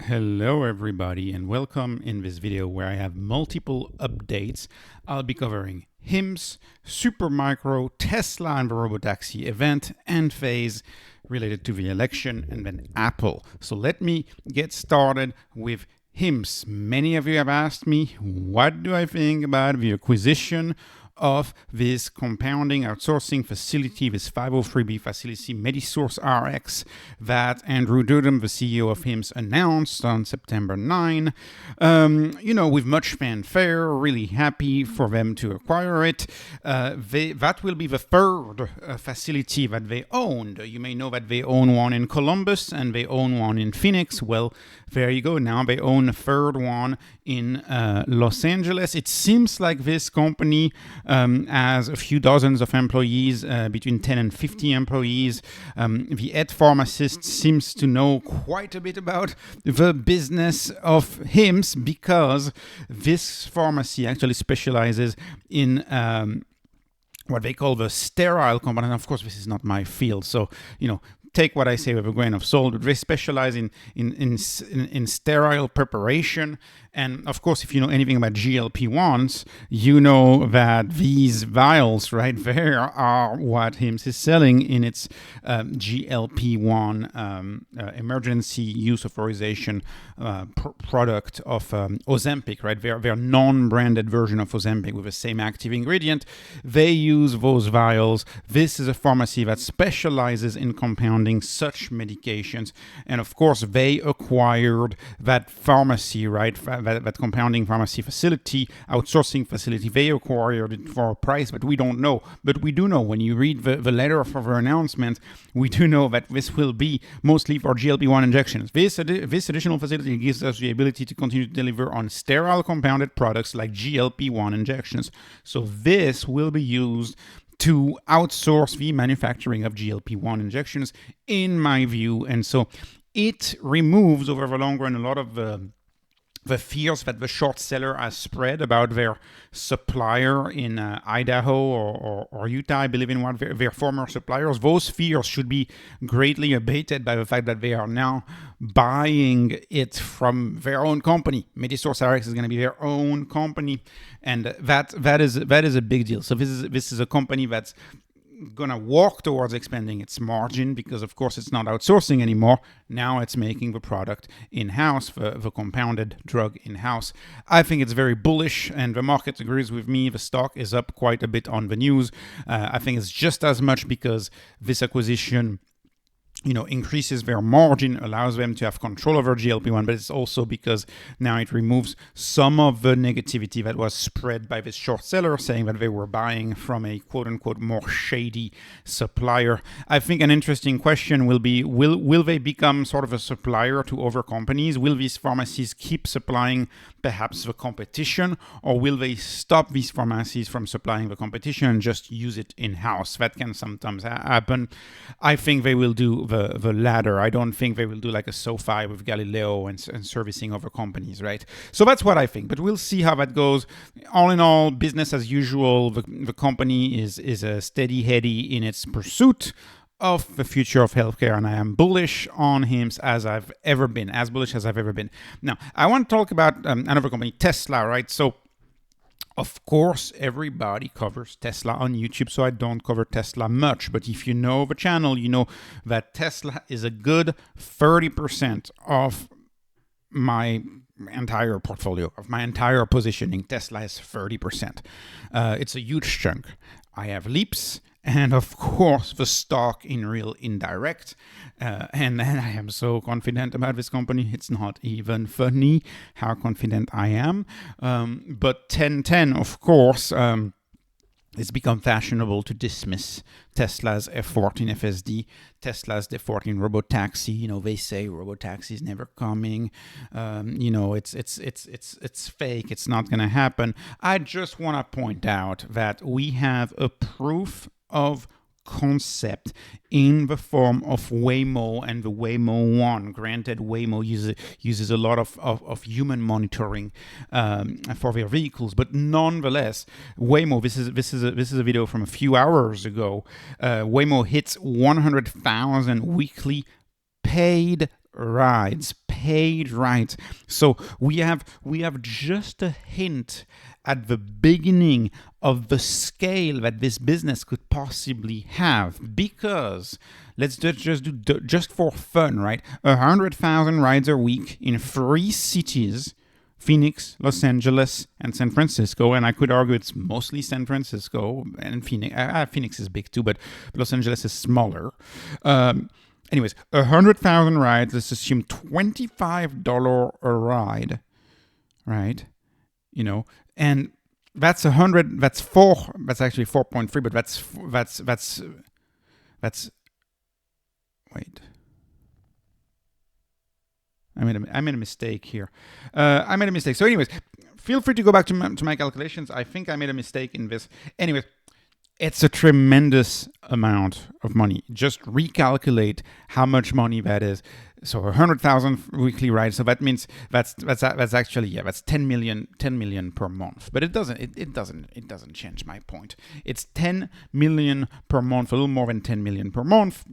Hello everybody and welcome in this video where I have multiple updates. I'll be covering HIMS, SuperMicro, Tesla and the Robotaxi event, Enphase related to the election, and then Apple. So let me get started with HIMS. Many of you have asked me, what do I think about the acquisition of this compounding outsourcing facility, this 503B facility, Medisource RX, that Andrew Dudum, the CEO of HIMS, announced on September 9. With much fanfare, really happy for them to acquire it. That will be the third facility that they owned. You may know that they own one in Columbus and they own one in Phoenix. Well, there you go. Now they own a third one in Los Angeles. It seems like this company has a few dozens of employees, between 10 and 50 employees. The head pharmacist seems to know quite a bit about the business of HIMS because this pharmacy actually specializes in what they call the sterile component. Of course, this is not my field, so take what I say with a grain of salt. They specialize in sterile preparation. And of course, if you know anything about GLP-1s, you know that these vials right there are what HIMS is selling in its GLP-1 emergency use authorization product of Ozempic, right? Their non-branded version of Ozempic with the same active ingredient. They use those vials. This is a pharmacy that specializes in compounding such medications. And of course, they acquired that pharmacy, right? That compounding pharmacy facility, outsourcing facility. They acquired it for a price that we don't know. But we do know when you read the letter of their announcement, we do know that this will be mostly for GLP-1 injections. This additional facility gives us the ability to continue to deliver on sterile compounded products like GLP-1 injections. So this will be used to outsource the manufacturing of GLP-1 injections, in my view. And so it removes over the long run a lot of the fears that the short seller has spread about their supplier in Idaho or Utah, I believe in one of their former suppliers. Those fears should be greatly abated by the fact that they are now buying it from their own company. Medisource RX is going to be their own company, and that is a big deal. So this is a company that's gonna walk towards expanding its margin because of course it's not outsourcing anymore. Now it's making the product in-house, the compounded drug in-house. I think it's very bullish and the market agrees with me. The stock is up quite a bit on the news. I think it's just as much because this acquisition increases their margin, allows them to have control over GLP-1, but it's also because now it removes some of the negativity that was spread by this short seller saying that they were buying from a quote-unquote more shady supplier. I think an interesting question will be, will they become sort of a supplier to other companies? Will these pharmacies keep supplying perhaps the competition, or will they stop these pharmacies from supplying the competition and just use it in-house? That can sometimes happen. I think they will do the latter. I don't think they will do like a SoFi with Galileo and servicing other companies, right? So that's what I think, but we'll see how that goes. All in all, business as usual. The company is a steady heady in its pursuit of the future of healthcare, and I am bullish on HIMS as I've ever been, as bullish as I've ever been. Now, I want to talk about another company, Tesla, right? So of course, everybody covers Tesla on YouTube, so I don't cover Tesla much. But if you know the channel, you know that Tesla is a good 30% of my entire portfolio, of my entire positioning. Tesla is 30%. It's a huge chunk. I have leaps, and of course the stock in real indirect. And then I am so confident about this company. It's not even funny how confident I am. But 1010, of course, it's become fashionable to dismiss Tesla's F14 FSD, Tesla's D14 Robotaxi. They say Robotaxi is never coming. It's fake. It's not going to happen. I just want to point out that we have a proof of concept in the form of Waymo and the Waymo 1. Granted, Waymo uses a lot of human monitoring for their vehicles, but nonetheless, Waymo, this is a video from a few hours ago. Waymo hits 100,000 weekly paid rides. paid rides. So we have just a hint at the beginning of the scale that this business could possibly have, because let's just do just for fun, right? 100,000 rides a week in 3 cities: Phoenix, Los Angeles, and San Francisco. And I could argue it's mostly San Francisco and Phoenix. Phoenix is big too, but Los Angeles is smaller. Anyways, 100,000 rides. Let's assume $25 a ride, right? You know, and that's 100. That's actually 4.3, but that's. Wait. I made a mistake here. I made a mistake. So anyways, feel free to go back to my calculations. I think I made a mistake in this. Anyways, it's a tremendous amount of money. Just recalculate how much money that is. So 100,000 weekly rides. So that means that's actually that's 10 million per month. But it doesn't change my point. It's 10 million per month, a little more than 10 million per month.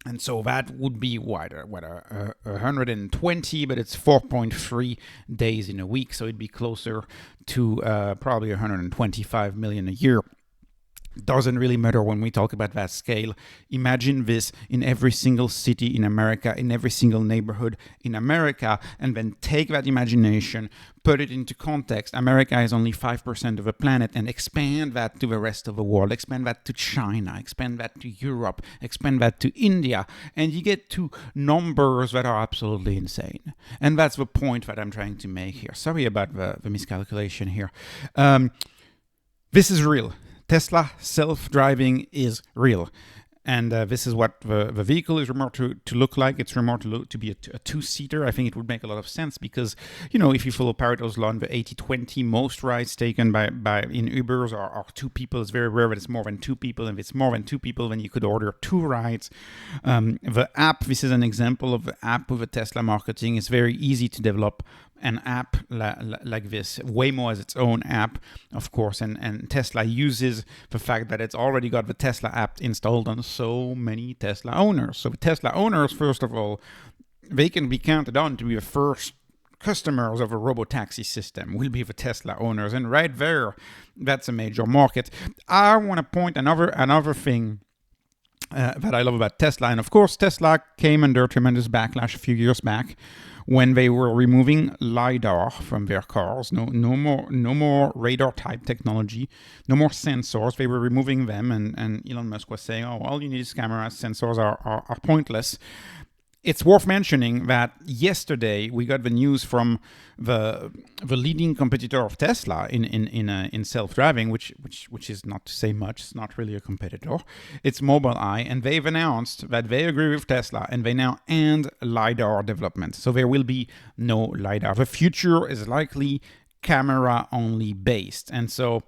And so that would be 120, but it's 4.3 days in a week. So it'd be closer to probably 125 million a year. Doesn't really matter when we talk about that scale. Imagine this in every single city in America, in every single neighborhood in America, and then take that imagination, put it into context. America is only 5% of the planet, and expand that to the rest of the world. Expand that to China, expand that to Europe, expand that to India, and you get to numbers that are absolutely insane. And that's the point that I'm trying to make here. Sorry about the miscalculation here. This is real. Tesla self-driving is real. And this is what the vehicle is rumored to look like. It's rumored to be a two-seater. I think it would make a lot of sense because, you know, if you follow Pareto's law in the 80-20, most rides taken by in Ubers are 2 people. It's very rare that it's more than 2 people. And if it's more than 2 people, then you could order 2 rides. The app, this is an example of the app with the Tesla marketing. It's very easy to develop an app like this. Waymo has its own app, of course, and Tesla uses the fact that it's already got the Tesla app installed on so many Tesla owners. So Tesla owners, first of all, they can be counted on to be the first customers of a robotaxi system will be the Tesla owners. And right there, that's a major market. I want to point another thing that I love about Tesla. And of course, Tesla came under tremendous backlash a few years back when they were removing lidar from their cars. No more radar type technology, no more sensors. They were removing them, and Elon Musk was saying, "Oh, all you need is cameras. Sensors are pointless." It's worth mentioning that yesterday we got the news from the leading competitor of Tesla in self-driving, which is not to say much. It's not really a competitor. It's MobilEye, and they've announced that they agree with Tesla and they now end lidar development. So there will be no lidar. The future is likely camera only based, and so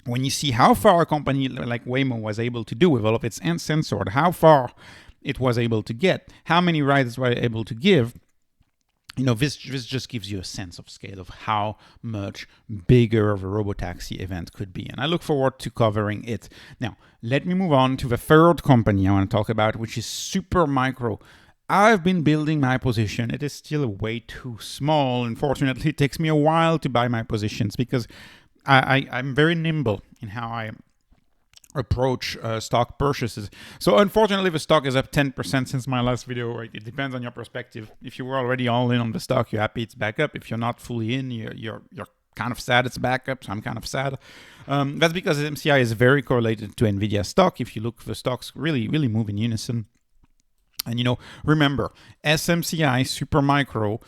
when you see how far a company like Waymo was able to do with all of its sensors, how far it was able to get, how many rides it was able to give, you know, this just gives you a sense of scale of how much bigger of a robotaxi event could be. And I look forward to covering it. Now, let me move on to the third company I want to talk about, which is SuperMicro. I've been building my position. It is still way too small. Unfortunately, it takes me a while to buy my positions because I'm very nimble in how I approach stock purchases. So unfortunately, the stock is up 10% since my last video. Right? It depends on your perspective. If you were already all in on the stock, you're happy it's back up. If you're not fully in, you're kind of sad it's back up. So I'm kind of sad. That's because SMCI is very correlated to NVIDIA stock. If you look, the stocks really move in unison. And you know, remember, SMCI, SuperMicro,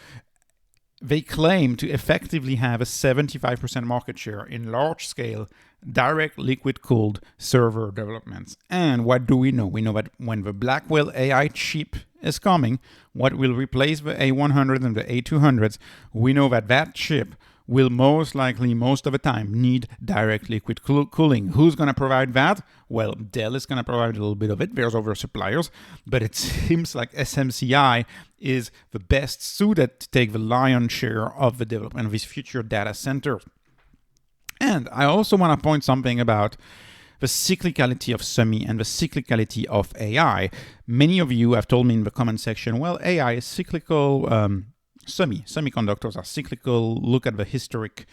they claim to effectively have a 75% market share in large-scale direct liquid-cooled server developments. And what do we know? We know that when the Blackwell AI chip is coming, what will replace the A100 and the A200s, we know that that chip will most likely, most of the time, need direct liquid cooling. Who's going to provide that? Well, Dell is going to provide a little bit of it. There's other suppliers, but it seems like SMCI is the best suited to take the lion's share of the development of this future data center. And I also want to point something about the cyclicality of semi and the cyclicality of AI. Many of you have told me in the comment section, well, AI is cyclical, semiconductors are cyclical. Look at the historic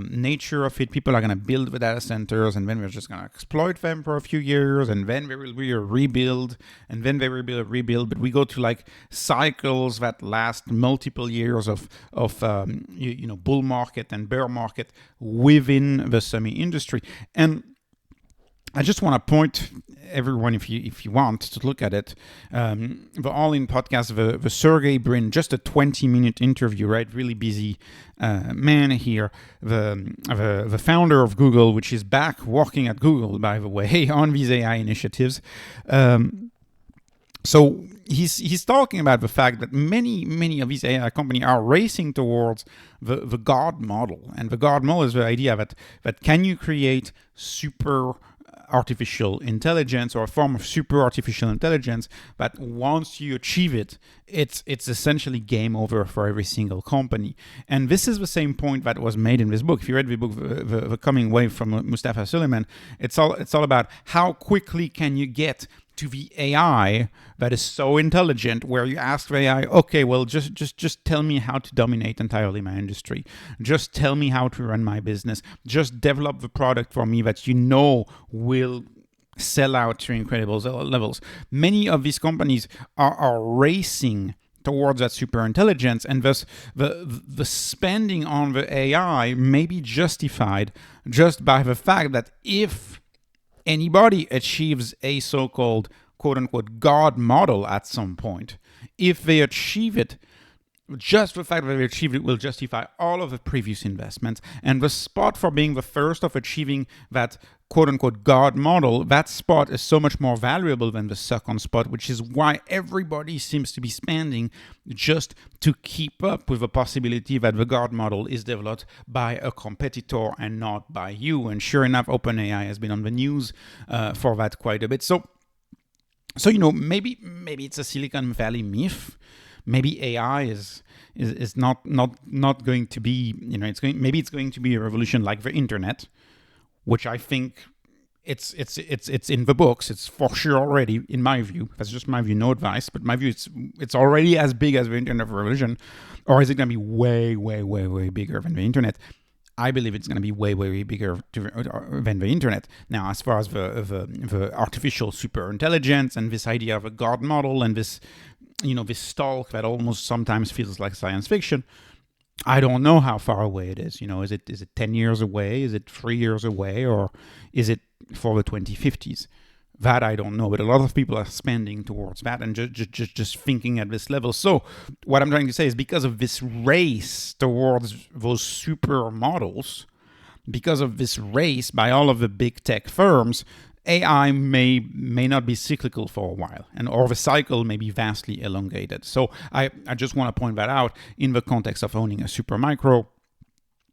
nature of it. People are going to build the data centers, and then we're just going to exploit them for a few years, and then they will rebuild, and then they will rebuild. But we go to like cycles that last multiple years of bull market and bear market within the semi industry. And I just want to point everyone, if you want to look at it, the All In podcast, the Sergey Brin, just a 20-minute interview, right? Really busy man here, the founder of Google, which is back working at Google, by the way, on these AI initiatives. So he's talking about the fact that many of these AI companies are racing towards the God model, and the God model is the idea that can you create super artificial intelligence, or a form of super artificial intelligence, that once you achieve it, it's essentially game over for every single company. And this is the same point that was made in this book. If you read the book, the Coming Wave from Mustafa Suleiman, it's all about how quickly can you get to the AI that is so intelligent, where you ask the AI, okay, well, just tell me how to dominate entirely my industry. Just tell me how to run my business. Just develop the product for me that you know will sell out to incredible levels. Many of these companies are racing towards that super intelligence, and thus the spending on the AI may be justified just by the fact that if anybody achieves a so-called quote-unquote God model at some point, if they achieve it, just the fact that they achieved it will justify all of the previous investments. And the spot for being the first of achieving that quote-unquote God model, that spot is so much more valuable than the second spot, which is why everybody seems to be spending just to keep up with the possibility that the God model is developed by a competitor and not by you. And sure enough, OpenAI has been on the news for that quite a bit. So maybe it's a Silicon Valley myth. Maybe AI is not going to be, maybe it's going to be a revolution like the internet, which I think it's in the books. It's for sure already, in my view. That's just my view, no advice. But my view, it's already as big as the internet revolution, or is it going to be way, way, way, way bigger than the internet? I believe it's going to be way, way bigger than the internet. Now, as far as the artificial super intelligence and this idea of a God model and this talk that almost sometimes feels like science fiction, I don't know how far away it is. Is it 10 years away? Is it 3 years away? Or is it for the 2050s? That I don't know, but a lot of people are spending towards that and just thinking at this level. So what I'm trying to say is, because of this race towards those super models, because of this race by all of the big tech firms, AI may not be cyclical for a while, or the cycle may be vastly elongated. So I just want to point that out in the context of owning a SuperMicro.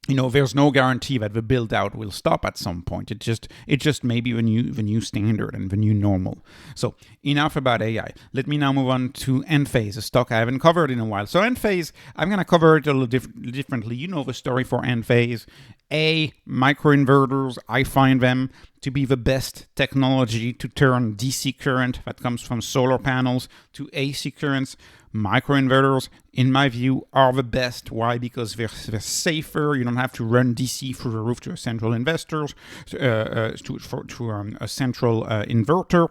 There's no guarantee that the build out will stop at some point. It just may be the new standard and the new normal. So enough about AI. Let me now move on to Enphase, a stock I haven't covered in a while. So Enphase, I'm going to cover it a little differently. You know the story for Enphase. Microinverters, I find them to be the best technology to turn DC current that comes from solar panels to AC currents. Microinverters, in my view, are the best. Why? Because they're safer. You don't have to run DC through the roof to a central investor, to a central inverter.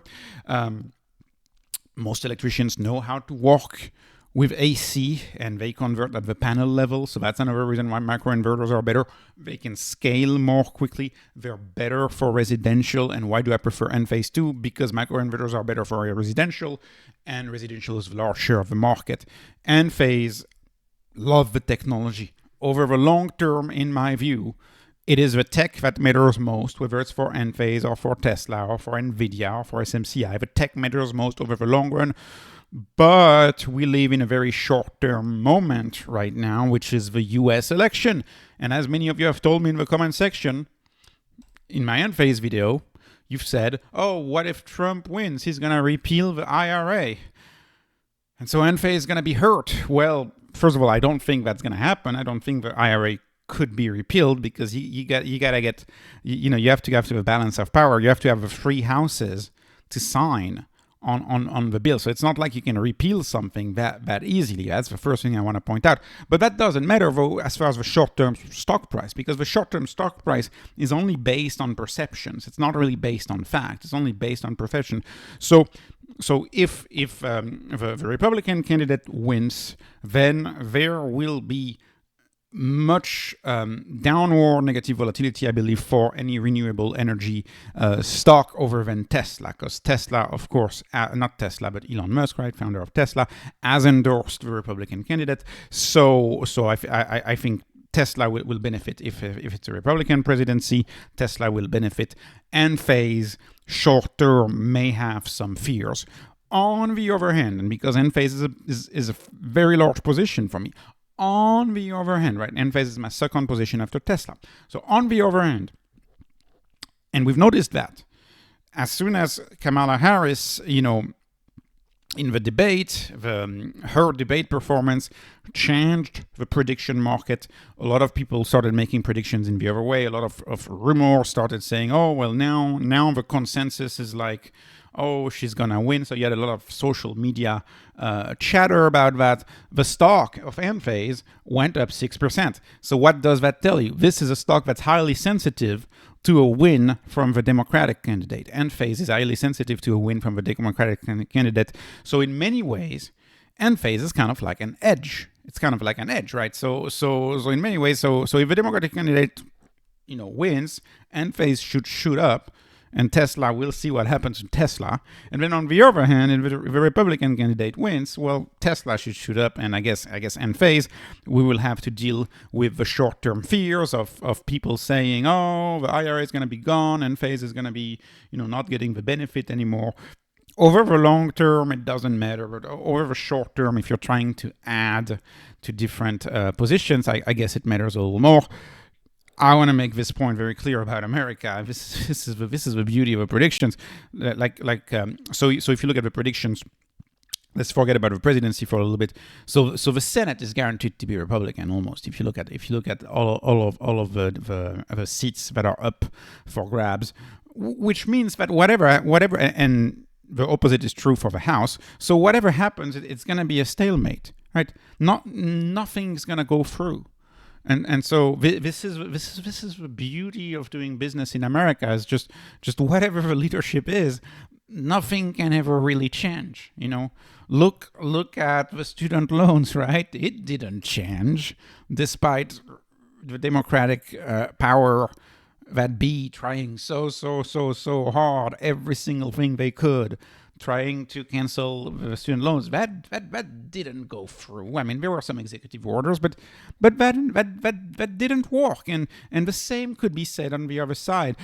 Most electricians know how to work with AC, and they convert at the panel level. So that's another reason why microinverters are better. They can scale more quickly. They're better for residential. And why do I prefer Enphase 2? Because microinverters are better for residential, and residential is a large share of the market. Enphase love the technology. Over the long term, in my view, it is the tech that matters most, whether it's for Enphase or for Tesla or for NVIDIA or for SMCI. The tech matters most over the long run. But we live in a very short-term moment right now, which is the US election. And as many of you have told me in the comment section, in my Enphase video, you've said, oh, what if Trump wins? He's going to repeal the IRA. And so Enphase is going to be hurt. Well, first of all, I don't think that's going to happen. I don't think the IRA could be repealed because you gotta get, you have to have a balance of power. You have to have 3 houses to sign on the bill. So it's not like you can repeal something that easily. That's the first thing I want to point out. But that doesn't matter though as far as the short-term stock price, because the short-term stock price is only based on perceptions. It's not really based on fact. It's only based on perception. So if the Republican candidate wins, then there will be much downward negative volatility, I believe, for any renewable energy stock over than Tesla, because Tesla, of course, not Tesla, but Elon Musk, right, founder of Tesla, has endorsed the Republican candidate. So I think Tesla will benefit if it's a Republican presidency. Tesla will benefit. Enphase, short term, may have some fears. On the other hand, and because Enphase is a very large position for me, on the other hand, right, Enphase is my second position after Tesla. So on the other hand, and we've noticed that as soon as Kamala Harris, in the debate, her debate performance changed the prediction market. A lot of people started making predictions in the other way. A lot of rumors started saying, oh, well, now the consensus is like, oh, she's gonna win. So you had a lot of social media chatter about that. The stock of Enphase went up 6%. So what does that tell you? This is a stock that's highly sensitive to a win from the Democratic candidate. Enphase is highly sensitive to a win from the Democratic candidate. So in many ways, Enphase is kind of like an edge. It's kind of like an edge, right? So in many ways, so if the Democratic candidate, wins, Enphase should shoot up, and Tesla, we'll see what happens to Tesla. And then on the other hand, if the Republican candidate wins, well, Tesla should shoot up, and I guess Enphase, we will have to deal with the short-term fears of people saying, oh, the IRA is going to be gone, Enphase is going to be, not getting the benefit anymore. Over the long term, it doesn't matter, but over the short term, if you're trying to add to different positions, I guess it matters a little more. I want to make this point very clear about America. This is the beauty of the predictions. So if you look at the predictions, let's forget about the presidency for a little bit. So the Senate is guaranteed to be Republican almost. If you look at all of the seats that are up for grabs, which means that whatever, and the opposite is true for the House. So whatever happens, it's going to be a stalemate, right? Nothing's going to go through. And so this is the beauty of doing business in America, is just whatever the leadership is, nothing can ever really change. Look at the student loans, right? It didn't change despite the Democratic power that be trying so hard, every single thing they could, trying to cancel the student loans. That didn't go through. I mean, there were some executive orders, but that didn't work. And the same could be said on the other side.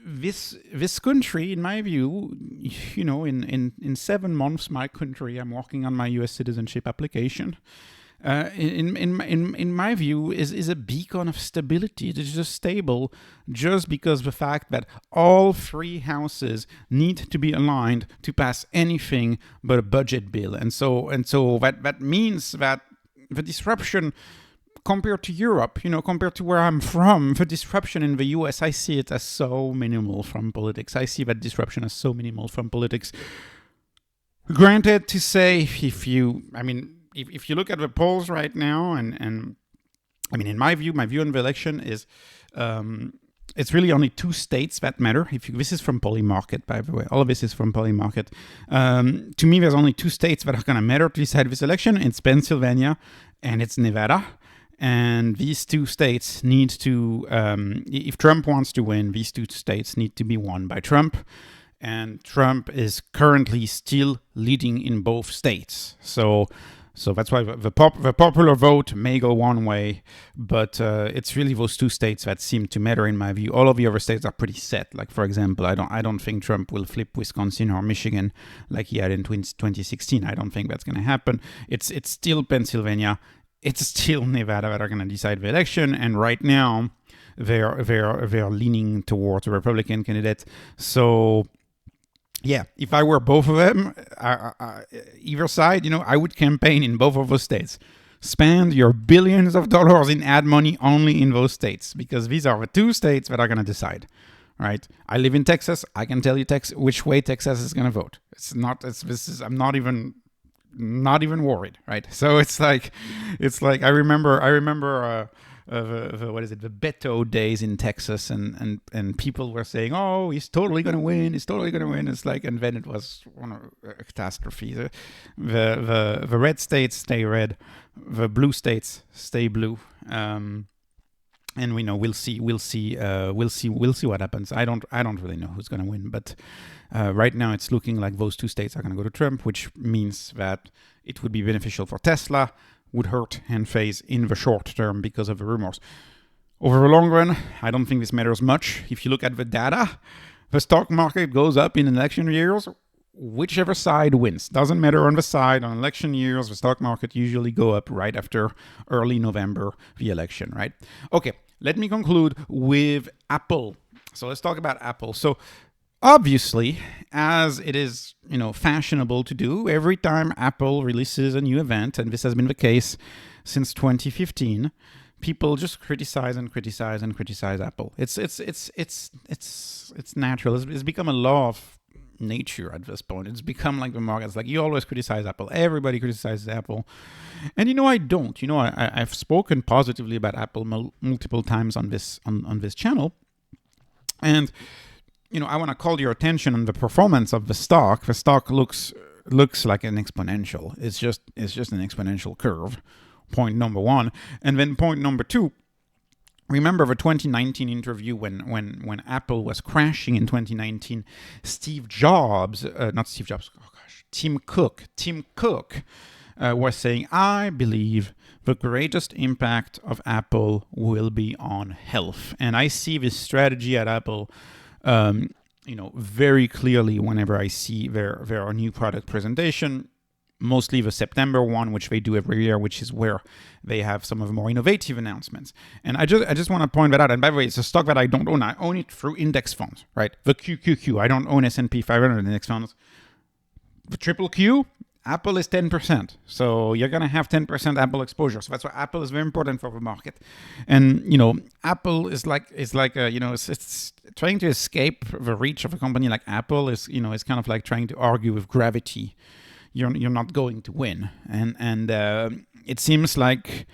This country, in my view, in 7 months, my country, I'm working on my U.S. citizenship application. In my view, is a beacon of stability. It is just stable just because the fact that all 3 houses need to be aligned to pass anything but a budget bill. And so that means that the disruption compared to Europe, compared to where I'm from, the disruption in the US, I see it as so minimal from politics. I see that disruption as so minimal from politics. Granted, to say, if you look at the polls right now, and I mean, in my view on the election is, it's really only 2 states that matter. This is from Polymarket, by the way. All of this is from Polymarket. To me, there's only 2 states that are going to matter to decide this election. It's Pennsylvania and it's Nevada. And these 2 states need to, if Trump wants to win, these 2 states need to be won by Trump. And Trump is currently still leading in both states. So that's why the popular vote may go one way, but it's really those 2 states that seem to matter in my view. All of the other states are pretty set. Like, for example, I don't think Trump will flip Wisconsin or Michigan like he had in 2016. I don't think that's going to happen. It's still Pennsylvania. It's still Nevada that are going to decide the election. And right now, they're leaning towards a Republican candidate. So, yeah, if I were both of them, either side, I would campaign in both of those states. spend your billions of dollars in ad money only in those states, because these are the 2 states that are going to decide, right? I live in Texas. I can tell you which way Texas is going to vote. I'm not even worried, right? So it's like I remember the Beto days in Texas, and people were saying, oh, he's totally gonna win. It's like, and then it was a catastrophe. The red states stay red, the blue states stay blue. And we know we'll see what happens. I don't really know who's gonna win, but right now it's looking like those 2 states are gonna go to Trump, which means that it would be beneficial for Tesla, would hurt Enphase in the short term because of the rumors. Over the long run, I don't think this matters much. If you look at the data, the stock market goes up in election years, whichever side wins. Doesn't matter on the side. On election years, the stock market usually go up right after early November, the election, right? Okay, let me conclude with Apple. So let's talk about Apple. So obviously, as it is, fashionable to do, every time Apple releases a new event, and this has been the case since 2015, people just criticize Apple. It's natural. It's become a law of nature at this point. It's become like the market. It's like you always criticize Apple. Everybody criticizes Apple, and I don't. I've spoken positively about Apple multiple times on this channel, and I want to call your attention on the performance of the stock. The stock looks like an exponential. It's just an exponential curve. Point number 1, and then point number 2. Remember the 2019 interview when Apple was crashing in 2019. Tim Cook was saying, I believe the greatest impact of Apple will be on health, and I see this strategy at Apple very clearly whenever I see their new product presentation, mostly the September one, which they do every year, which is where they have some of the more innovative announcements. And I just want to point that out. And by the way, it's a stock that I don't own. I own it through index funds, right? The QQQ. I don't own S&P 500 index funds. The triple Q, Apple is 10%. So you're going to have 10% Apple exposure. So that's why Apple is very important for the market. And, Apple is it's trying to escape the reach of a company like Apple is kind of like trying to argue with gravity. You're not going to win. And it seems like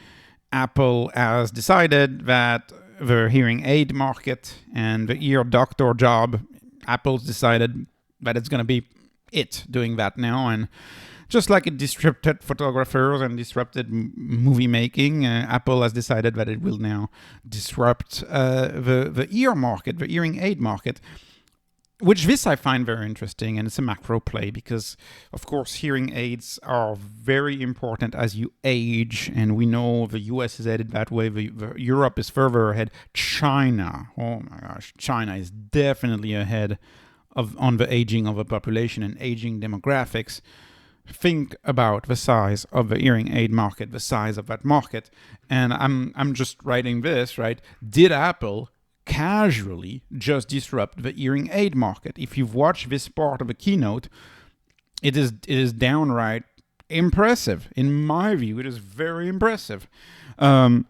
Apple has decided that the hearing aid market and the ear doctor job, Apple's decided that it's going to be it doing that now. And just like it disrupted photographers and disrupted movie making, Apple has decided that it will now disrupt the ear market, the hearing aid market, which this I find very interesting, and it's a macro play because, of course, hearing aids are very important as you age, and we know the US is headed that way, Europe is further ahead. China, oh my gosh, China is definitely ahead on the aging of the population and aging demographics. Think about the size of the hearing aid market, the size of that market, and I'm just writing this, right? Did Apple casually just disrupt the hearing aid market? If you've watched this part of the keynote, it is downright impressive. In my view, it is very impressive. So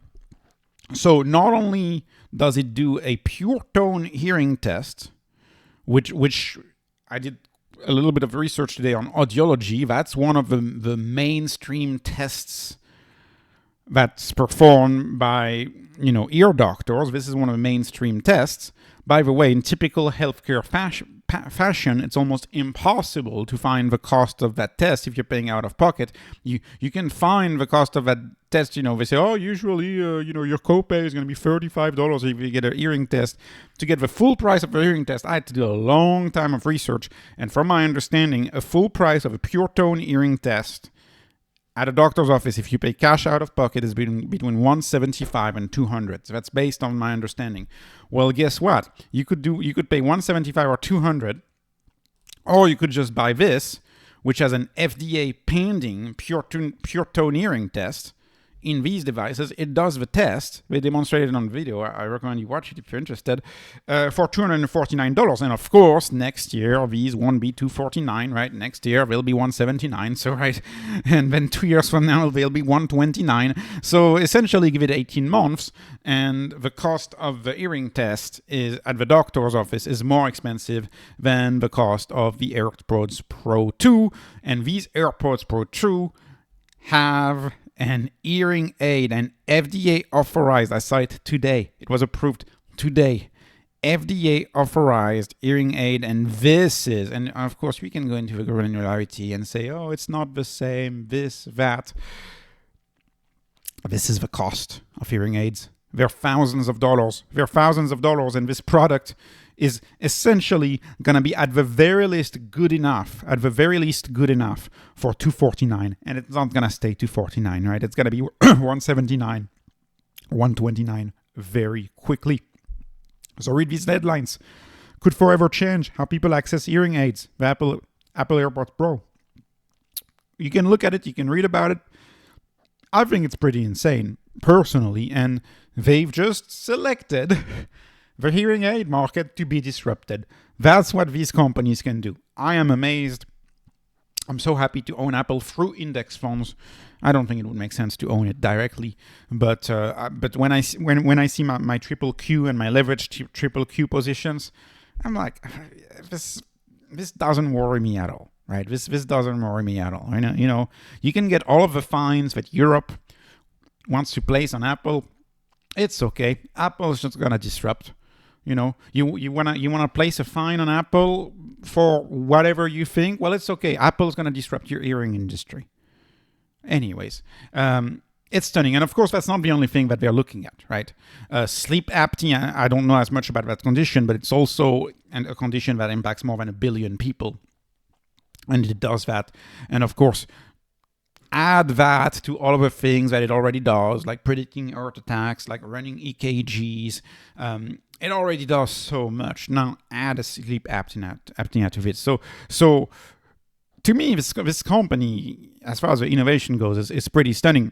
not only does it do a pure tone hearing test, which I did a little bit of research today on audiology. That's one of the mainstream tests that's performed by ear doctors. This is one of the mainstream tests. By the way, in typical healthcare fashion, it's almost impossible to find the cost of that test if you're paying out of pocket. You can find the cost of that test. They say, oh, usually, your copay is going to be $35 if you get an hearing test. To get the full price of a hearing test, I had to do a long time of research. And from my understanding, a full price of a pure tone hearing test at a doctor's office, if you pay cash out of pocket, is between $175 and $200. So that's based on my understanding. Well, guess what? You could pay $175 or $200, or you could just buy this, which has an FDA pending pure tone hearing test in these devices, it does the test. They demonstrated it on video. I recommend you watch it if you're interested, for $249. And of course, next year, these won't be $249, right? Next year, they'll be $179. So, right. And then 2 years from now, they'll be $129. So essentially, give it 18 months. And the cost of the hearing test is at the doctor's office is more expensive than the cost of the AirPods Pro 2. And these AirPods Pro 2 have an hearing aid, an FDA authorized, I saw it today, it was approved today, FDA authorized hearing aid, and this is, and of course we can go into the granularity and say, oh, it's not the same, this, that. This is the cost of hearing aids. They're thousands of dollars. And this product is essentially going to be at the very least good enough for $249. And it's not going to stay $249, right? It's going to be $179, $129 very quickly. So read these headlines. Could forever change how people access hearing aids. The Apple AirPods Pro. You can look at it. You can read about it. I think it's pretty insane, personally. And they've just selected the hearing aid market to be disrupted. That's what these companies can do. I am amazed. I'm so happy to own Apple through index funds. I don't think it would make sense to own it directly, but when I see my triple Q and my leveraged triple Q positions, I'm like, this doesn't worry me at all, right? This doesn't worry me at all. You know, you can get all of the fines that Europe wants to place on Apple. It's okay. Apple is just gonna disrupt. You know, you wanna place a fine on Apple for whatever you think. Well, it's okay. Apple's gonna disrupt your hearing industry. Anyways, it's stunning, and of course that's not the only thing that they're looking at, right? Sleep apnea. I don't know as much about that condition, but it's also a condition that impacts more than 1 billion people, and it does that. And of course, add that to all of the things that it already does, like predicting heart attacks, like running EKGs. It already does so much. Now add a sleep apnea to it. So to me, this company, as far as the innovation goes, is pretty stunning.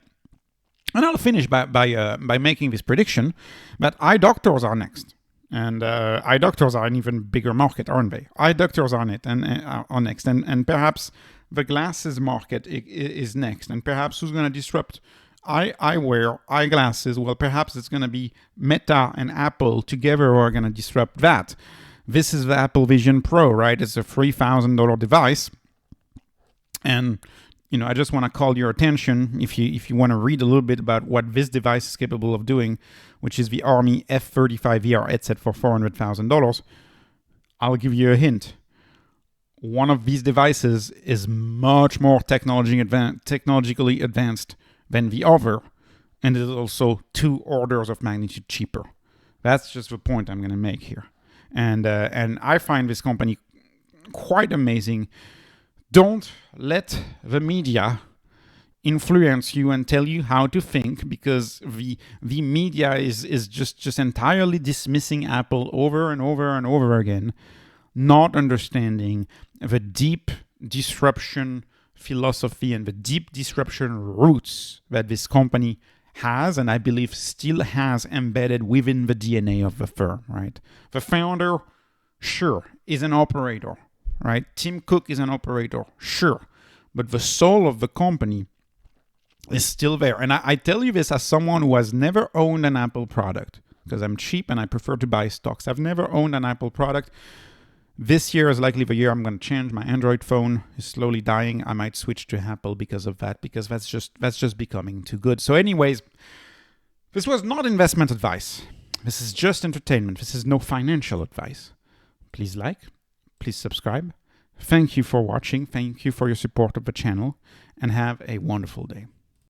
And I'll finish by making this prediction that eye doctors are next. And eye doctors are an even bigger market, aren't they? Eye doctors are next. And perhaps the glasses market is next. And perhaps who's going to disrupt eyewear, eyeglasses? Well, perhaps it's going to be Meta and Apple together who are going to disrupt that. This is the Apple Vision Pro, right? It's a $3,000 device. And, you know, I just want to call your attention, if you want to read a little bit about what this device is capable of doing, which is the Army F35 VR headset for $400,000, I'll give you a hint. One of these devices is much more technologically advanced than the other, and it is also 2 orders of magnitude cheaper. That's just the point I'm going to make here. And I find this company quite amazing. Don't let the media influence you and tell you how to think, because the media is just entirely dismissing Apple over and over and over again, not understanding the deep disruption philosophy and the deep disruption roots that this company has, and I believe still has embedded within the DNA of the firm, right? The founder, sure, is an operator, right? Tim Cook is an operator, sure, but the soul of the company is still there. And I tell you this as someone who has never owned an Apple product, because I'm cheap and I prefer to buy stocks. I've never owned an Apple product. This year is likely the year I'm going to change. My Android phone is slowly dying. I might switch to Apple because of that, because that's just becoming too good. So anyways, this was not investment advice. This is just entertainment. This is no financial advice. Please like, please subscribe. Thank you for watching. Thank you for your support of the channel, and have a wonderful day.